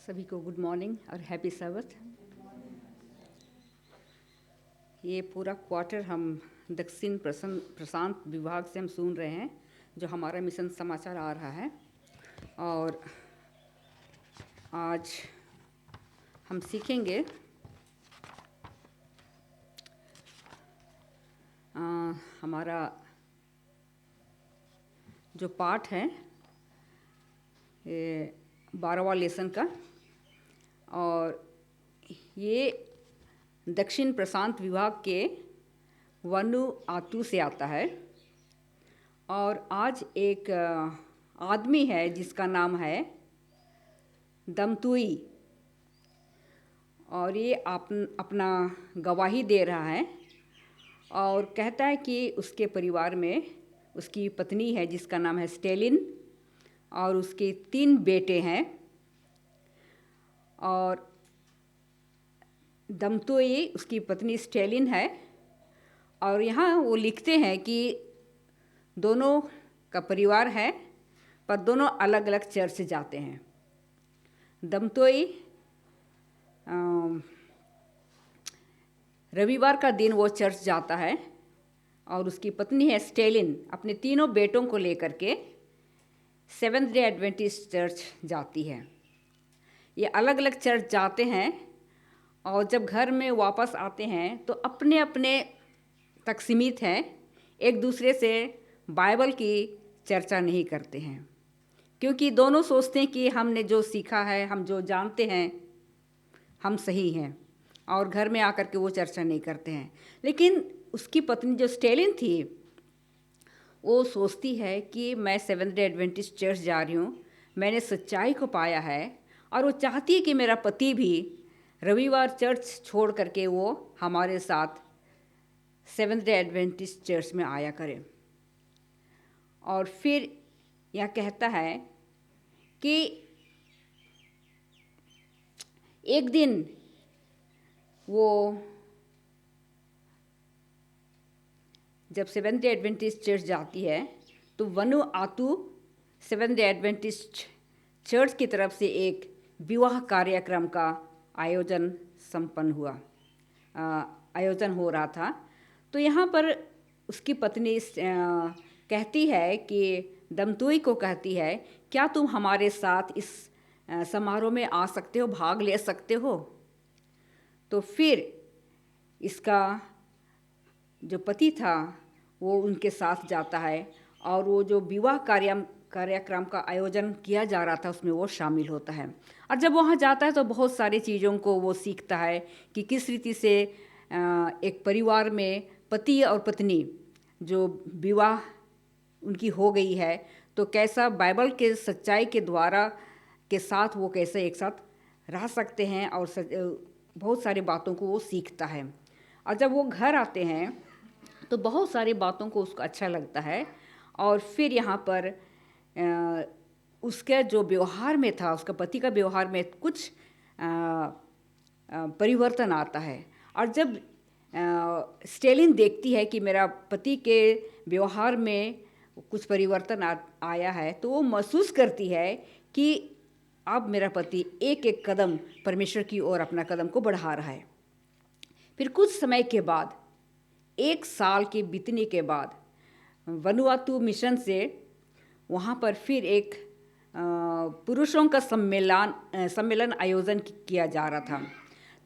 सभी को good morning और हैप्पी सबत। ये पूरा क्वार्टर हम दक्षिण प्रशांत विभाग से हम सुन रहे हैं, जो हमारा मिशन समाचार आ रहा है। और आज हम सीखेंगे हमारा जो पाठ है ये 12वां लेसन का, और ये दक्षिण प्रशांत विभाग के वनुआतु से आता है। और आज एक आदमी है जिसका नाम है दमतुई, और ये अपना गवाही दे रहा है और कहता है कि उसके परिवार में उसकी पत्नी है जिसका नाम है स्टेलिन, और उसके 3 बेटे हैं। और दमतुई उसकी पत्नी स्टेलिन है, और यहाँ वो लिखते हैं कि दोनों का परिवार है पर दोनों अलग अलग चर्च जाते हैं। दमतुई रविवार का दिन वो चर्च जाता है, और उसकी पत्नी है स्टेलिन अपने तीनों बेटों को लेकर के सेवेंथ डे एडवेंटिस्ट चर्च जाती है। ये अलग अलग चर्च जाते हैं, और जब घर में वापस आते हैं तो अपने अपने तक सीमित हैं, एक दूसरे से बाइबल की चर्चा नहीं करते हैं, क्योंकि दोनों सोचते हैं कि हमने जो सीखा है, हम जो जानते हैं, हम सही हैं, और घर में आकर के वो चर्चा नहीं करते हैं। लेकिन उसकी पत्नी जो स्टेलिन थी, वो सोचती है कि मैं सेवेंथ डे एडवेंटिस्ट चर्च जा रही हूँ, मैंने सच्चाई को पाया है, और वो चाहती है कि मेरा पति भी रविवार चर्च छोड़ करके वो हमारे साथ सेवेंथ डे एडवेंटिस्ट चर्च में आया करे। और फिर यह कहता है कि एक दिन वो जब सेवेंथ डे एडवेंटिस्ट चर्च जाती है तो Vanuatu seventh day Adventist church की तरफ से एक विवाह कार्यक्रम का आयोजन हो रहा था। तो यहाँ पर उसकी पत्नी कहती है कि दमतुई को कहती है, क्या तुम हमारे साथ इस समारोह में आ सकते हो, भाग ले सकते हो? तो फिर इसका जो पति था वो उनके साथ जाता है, और वो जो विवाह कार्यक्रम का आयोजन किया जा रहा था उसमें वो शामिल होता है। और जब वहाँ जाता है तो बहुत सारी चीज़ों को वो सीखता है कि किस रीति से एक परिवार में पति और पत्नी जो विवाह उनकी हो गई है, तो कैसा बाइबल के सच्चाई के द्वारा के साथ वो कैसे एक साथ रह सकते हैं, और बहुत सारी बातों को वो सीखता है। और जब वो घर आते हैं तो बहुत सारी बातों को उसको अच्छा लगता है। और फिर यहाँ पर उसके जो व्यवहार में था, उसका पति का व्यवहार में कुछ परिवर्तन आता है। और जब स्टेलिन देखती है कि मेरा पति के व्यवहार में कुछ परिवर्तन आया है, तो वो महसूस करती है कि अब मेरा पति एक एक कदम परमेश्वर की ओर अपना कदम को बढ़ा रहा है। फिर कुछ समय के बाद, 1 साल के बीतने के बाद, वनुआतु मिशन से वहाँ पर फिर एक पुरुषों का सम्मेलन आयोजन किया जा रहा था।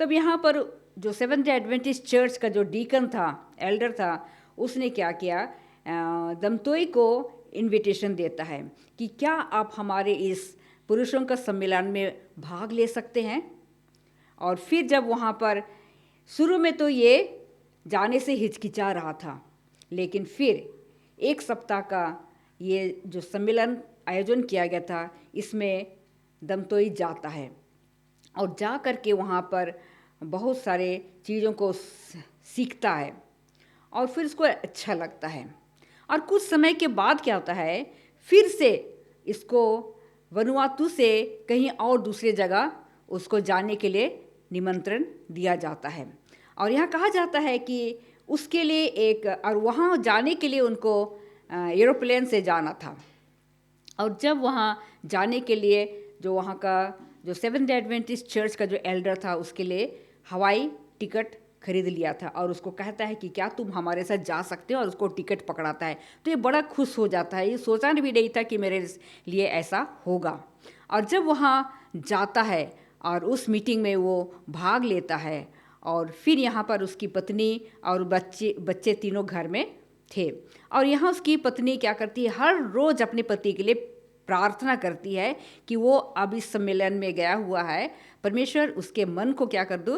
तब यहाँ पर जो सेवेंथ डे एडवेंटिस्ट चर्च का जो डीकन था, एल्डर था, उसने क्या किया, दमतुई को इनविटेशन देता है कि क्या आप हमारे इस पुरुषों का सम्मेलन में भाग ले सकते हैं। और फिर जब वहाँ पर शुरू में तो ये जाने से हिचकिचा रहा था, लेकिन फिर 1 सप्ताह का ये जो सम्मेलन आयोजन किया गया था, इसमें दमतुई जाता है, और जा कर के वहाँ पर बहुत सारे चीज़ों को सीखता है, और फिर उसको अच्छा लगता है। और कुछ समय के बाद क्या होता है, फिर से इसको वनुआतु से कहीं और दूसरे जगह उसको जाने के लिए निमंत्रण दिया जाता है। और यहाँ कहा जाता है कि उसके लिए और वहाँ जाने के लिए उनको एरोप्लेन से जाना था। और जब वहाँ जाने के लिए जो वहाँ का जो सेवेंथ डे एडवेंटिस्ट चर्च का जो एल्डर था उसके लिए हवाई टिकट खरीद लिया था और उसको कहता है कि क्या तुम हमारे साथ जा सकते हो, और उसको टिकट पकड़ाता है। तो ये बड़ा खुश हो जाता है, ये सोचा भी नहीं था कि मेरे लिए ऐसा होगा। और जब वहाँ जाता है और उस मीटिंग में वो भाग लेता है, और फिर यहाँ पर उसकी पत्नी और बच्चे बच्चे तीनों घर में थे। और यहाँ उसकी पत्नी क्या करती है, हर रोज़ अपने पति के लिए प्रार्थना करती है कि वो अब इस सम्मेलन में गया हुआ है, परमेश्वर उसके मन को क्या कर दो,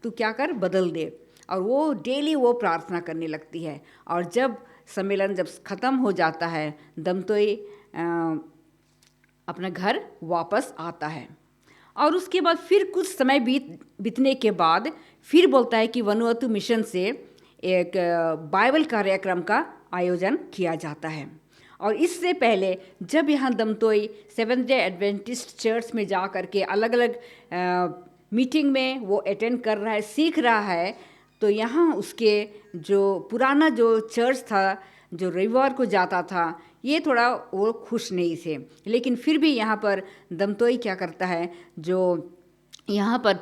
तू क्या कर, बदल दे। और वो डेली वो प्रार्थना करने लगती है। और जब सम्मेलन जब ख़त्म हो जाता है, दमतोई अपना घर वापस आता है। और उसके बाद फिर कुछ समय बीतने के बाद फिर बोलता है कि वनुअतु मिशन से एक बाइबल कार्यक्रम का आयोजन किया जाता है। और इससे पहले जब यहाँ दमतोई सेवेंथ डे एडवेंटिस्ट चर्च में जा कर के अलग अलग मीटिंग में वो अटेंड कर रहा है, सीख रहा है, तो यहाँ उसके जो पुराना जो चर्च था, जो रविवार को जाता था, ये थोड़ा वो खुश नहीं थे। लेकिन फिर भी यहाँ पर दमतोई क्या करता है, जो यहाँ पर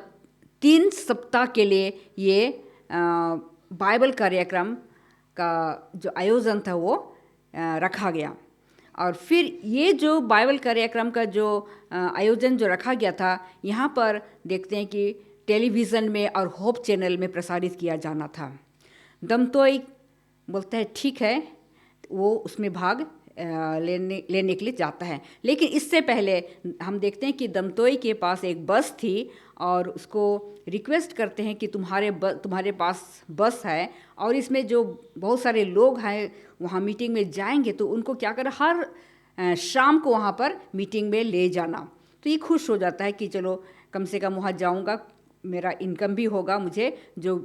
3 सप्ताह के लिए ये बाइबल कार्यक्रम का जो आयोजन था वो रखा गया। और फिर ये जो बाइबल कार्यक्रम का जो आयोजन जो रखा गया था, यहाँ पर देखते हैं कि टेलीविज़न में और होप चैनल में प्रसारित किया जाना था। दमतोई बोलता है ठीक है, वो उसमें भाग लेने के लिए जाता है। लेकिन इससे पहले हम देखते हैं कि दमतोई के पास एक बस थी और उसको रिक्वेस्ट करते हैं कि तुम्हारे पास बस है और इसमें जो बहुत सारे लोग हैं वहाँ मीटिंग में जाएंगे, तो उनको क्या कर हर शाम को वहाँ पर मीटिंग में ले जाना। तो ये खुश हो जाता है कि चलो कम से कम वहाँ जाऊँगा, मेरा इनकम भी होगा, मुझे जो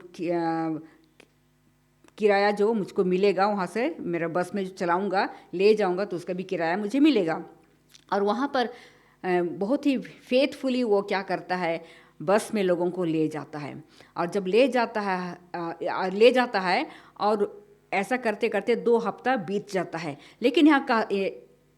किराया जो मुझको मिलेगा वहाँ से, मेरा बस में जो चलाऊँगा ले जाऊँगा तो उसका भी किराया मुझे मिलेगा। और वहाँ पर बहुत ही फेथफुली वो क्या करता है, बस में लोगों को ले जाता है। और जब ले जाता है और ऐसा करते करते 2 हफ्ता बीत जाता है। लेकिन यहाँ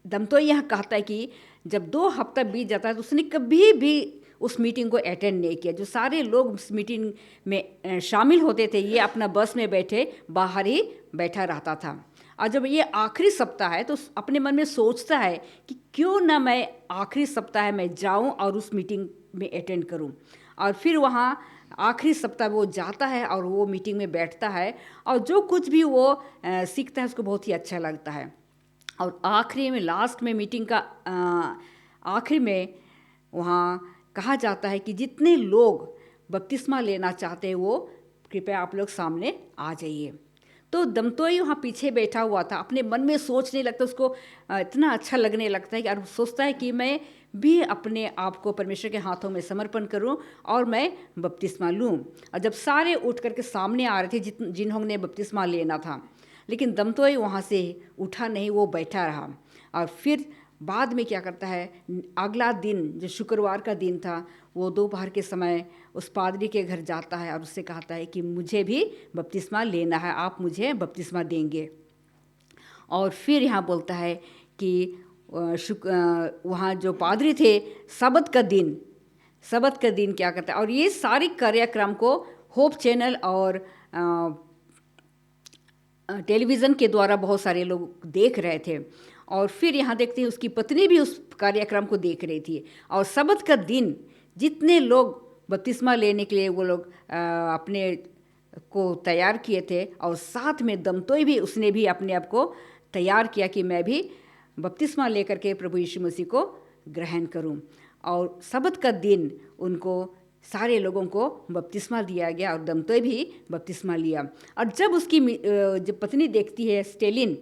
दमतोई यहाँ कहता है कि जब 2 हफ्ता बीत जाता है तो उसने कभी भी उस मीटिंग को अटेंड नहीं किया। जो सारे लोग उस मीटिंग में शामिल होते थे, ये अपना बस में बैठे बाहर ही बैठा रहता था। और जब ये आखिरी सप्ताह है तो अपने मन में सोचता है कि क्यों ना मैं आखिरी सप्ताह में जाऊं और उस मीटिंग में अटेंड करूं। और फिर वहाँ आखिरी सप्ताह वो जाता है और वो मीटिंग में बैठता है और जो कुछ भी वो सीखता है उसको बहुत ही अच्छा लगता है। और आखिरी में, लास्ट में, मीटिंग का आखिर में वहाँ कहा जाता है कि जितने लोग बपतिस्मा लेना चाहते हैं वो कृपया आप लोग सामने आ जाइए। तो दमतोई वहाँ पीछे बैठा हुआ था, अपने मन में सोचने लगता, उसको इतना अच्छा लगने लगता है कि और सोचता है कि मैं भी अपने आप को परमेश्वर के हाथों में समर्पण करूं और मैं बपतिस्मा लूं। और जब सारे उठ करके सामने आ रहे थे जिन्होंने बपतिस्मा लेना था, लेकिन दमतोई वहाँ से उठा नहीं, वो बैठा रहा। और फिर बाद में क्या करता है, अगला दिन जो शुक्रवार का दिन था, वो दोपहर के समय उस पादरी के घर जाता है और उससे कहता है कि मुझे भी बपतिस्मा लेना है, आप मुझे बपतिस्मा देंगे। और फिर यहाँ बोलता है कि वहाँ जो पादरी थे सबत का दिन क्या करता है। और ये सारी कार्यक्रम को होप चैनल और टेलीविज़न के द्वारा बहुत सारे लोग देख रहे थे। और फिर यहाँ देखते हैं उसकी पत्नी भी उस कार्यक्रम को देख रही थी। और सबत का दिन जितने लोग बपतिस्मा लेने के लिए वो लोग अपने को तैयार किए थे, और साथ में दमतोई भी, उसने भी अपने आप को तैयार किया कि मैं भी बपतिस्मा लेकर के प्रभु यीशु मसीह को ग्रहण करूं। और सबत का दिन उनको सारे लोगों को बपतिस्मा दिया गया और दमतोई भी बपतिस्मा लिया। और जब उसकी जब पत्नी देखती है स्टेलिन,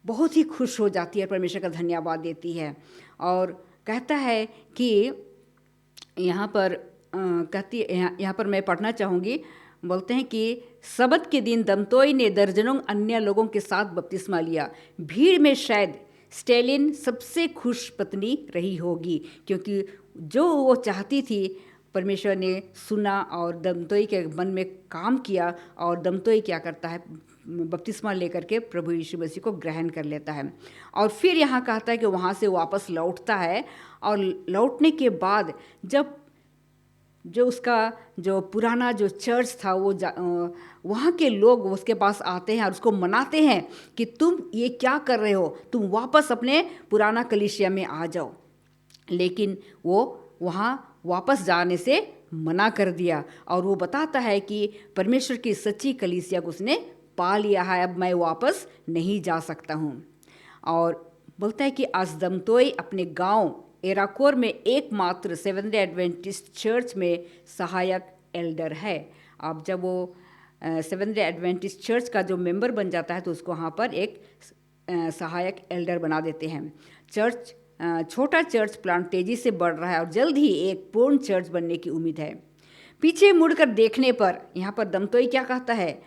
बहुत ही खुश हो जाती है, परमेश्वर का धन्यवाद देती है और कहता है कि यहाँ पर यहाँ पर मैं पढ़ना चाहूँगी। बोलते हैं कि सबत के दिन दमतोई ने दर्जनों अन्य लोगों के साथ बपतिस्मा लिया। भीड़ में शायद स्टेलिन सबसे खुश पत्नी रही होगी, क्योंकि जो वो चाहती थी परमेश्वर ने सुना और दमतोई के मन में काम किया। और दमतोई क्या करता है, बपतिस्मा लेकर के प्रभु यीशु मसीह को ग्रहण कर लेता है। और फिर यहाँ कहता है कि वहाँ से वापस लौटता है, और लौटने के बाद जब जो उसका जो पुराना जो चर्च था वो वहाँ के लोग उसके पास आते हैं और उसको मनाते हैं कि तुम ये क्या कर रहे हो, तुम वापस अपने पुराना कलीसिया में आ जाओ। लेकिन वो वहाँ वापस जाने से मना कर दिया, और वो बताता है कि परमेश्वर की सच्ची कलीसिया को उसने पा लिया है, अब मैं वापस नहीं जा सकता हूँ। और बोलता है कि आजदमतोई अपने गांव एराकोर में एकमात्र सेवेंथ डे एडवेंटिस्ट चर्च में सहायक एल्डर है। अब जब वो सेवेंथ डे एडवेंटिस्ट चर्च का जो मेंबर बन जाता है तो उसको वहाँ पर एक सहायक एल्डर बना देते हैं। चर्च छोटा चर्च प्लांट तेजी से बढ़ रहा है और जल्द ही एक पूर्ण चर्च बनने की उम्मीद है। पीछे मुड़कर देखने पर, यहाँ पर दमतोई क्या कहता है,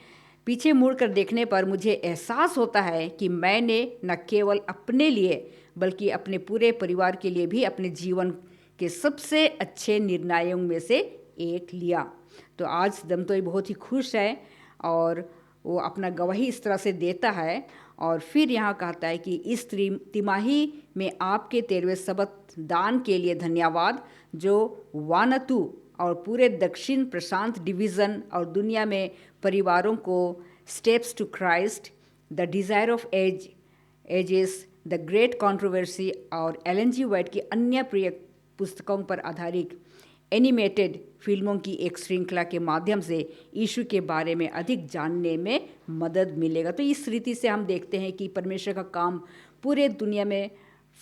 पीछे मुड़कर देखने पर मुझे एहसास होता है कि मैंने न केवल अपने लिए बल्कि अपने पूरे परिवार के लिए भी अपने जीवन के सबसे अच्छे निर्णयों में से एक लिया। तो आज दमतोई बहुत ही खुश है और वो अपना गवाही इस तरह से देता है। और फिर यहाँ कहता है कि इस तिमाही में आपके 13वें सबत दान के लिए धन्यवाद, जो वानतु और पूरे दक्षिण प्रशांत डिवीज़न और दुनिया में परिवारों को steps to Christ, the desire of ages, the great controversy और एलन जी वाइट की अन्य प्रिय पुस्तकों पर आधारित एनिमेटेड फिल्मों की एक श्रृंखला के माध्यम से यीशु के बारे में अधिक जानने में मदद मिलेगा। तो इस रीति से हम देखते हैं कि परमेश्वर का काम पूरे दुनिया में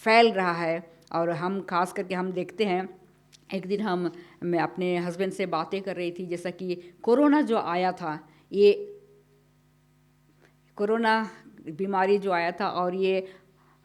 फैल रहा है। और हम खास करके हम देखते हैं, एक दिन मैं अपने हस्बैंड से बातें कर रही थी, जैसा कि कोरोना जो आया था, ये कोरोना बीमारी जो आया था, और ये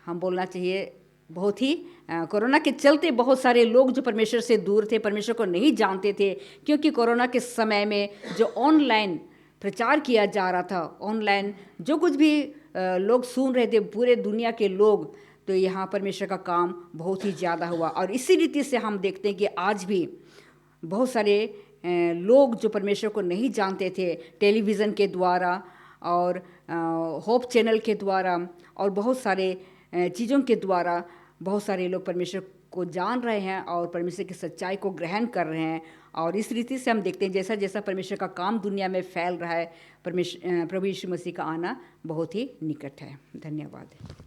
हम बोलना चाहिए बहुत ही कोरोना के चलते बहुत सारे लोग जो परमेश्वर से दूर थे, परमेश्वर को नहीं जानते थे, क्योंकि कोरोना के समय में जो ऑनलाइन प्रचार किया जा रहा था, ऑनलाइन जो कुछ भी लोग सुन रहे थे, पूरे दुनिया के लोग, तो यहाँ परमेश्वर का काम बहुत ही ज़्यादा हुआ। और इसी रीति से हम देखते हैं कि आज भी बहुत सारे लोग जो परमेश्वर को नहीं जानते थे, टेलीविज़न के द्वारा और होप चैनल के द्वारा और बहुत सारे चीज़ों के द्वारा बहुत सारे लोग परमेश्वर को जान रहे हैं और परमेश्वर की सच्चाई को ग्रहण कर रहे हैं। और इस रीति से हम देखते हैं जैसा जैसा परमेश्वर का काम दुनिया में फैल रहा है, प्रभु यीशु मसीह का आना बहुत ही निकट है। धन्यवाद।